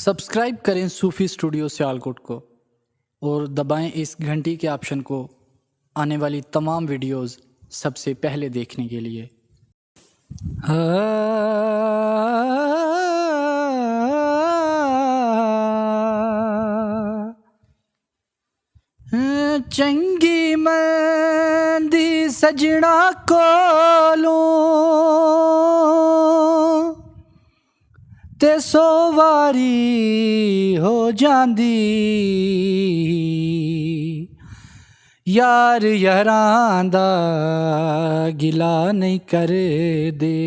Subscribe करें सूफ़ी studio Sialkot को और दबाएं इस घंटी के ऑप्शन को आने वाली तमाम वीडियोस सबसे पहले देखने के लिए। चंगी मंदी सजना कोलों ते सो वारी हो जांदी, यार यारां दा गिला नहीं कर दे,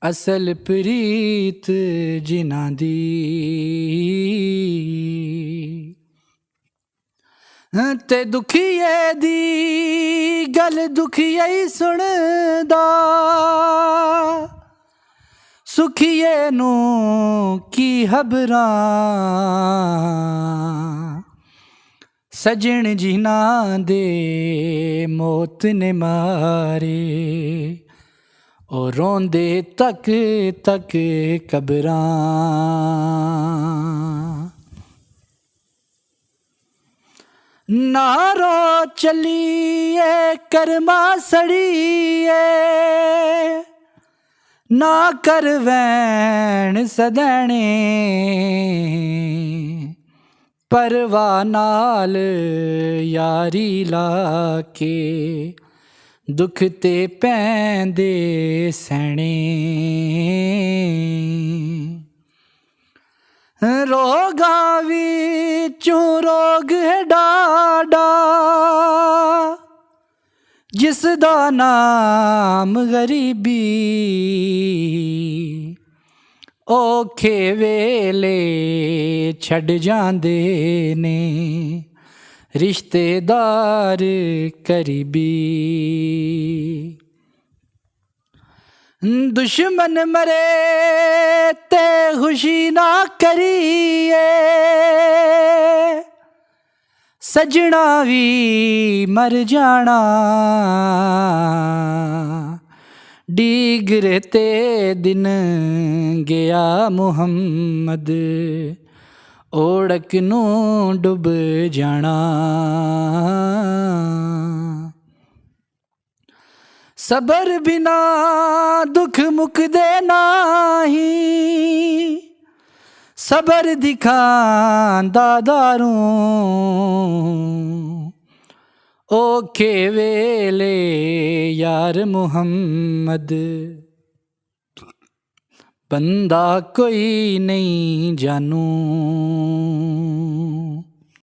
असल प्रीत जिन्हां दी। ते दुखिए दी गल दुखिए ही सुनदा, सुखिए नू की खबरां, सजन जिन्हां दे मौत ने मारे, और रोंदे तक तक कबरां। नारो चलिए कर्मा सड़िए, ना कर वैन सदैने, परवाह नाल यारी लाके, दुख ते पैंदे सैने। रोगां विचों रोग है डाडा, जिसदा नाम गरीबी, औखे वेले छड़ जांदे ने रिश्तेदार करीबी। दुश्मन मरे ते खुशी ना करिए, सजना भी मर जाना, डीगर ते दिन गया मुहम्मद, ओढ़क नू डुब जाना। सबर बिना दुख मुकदे नाही, सबर दिखांदा दारूं, औखे वेले यार मुहम्मद, बंदा कोई नहीं जानू।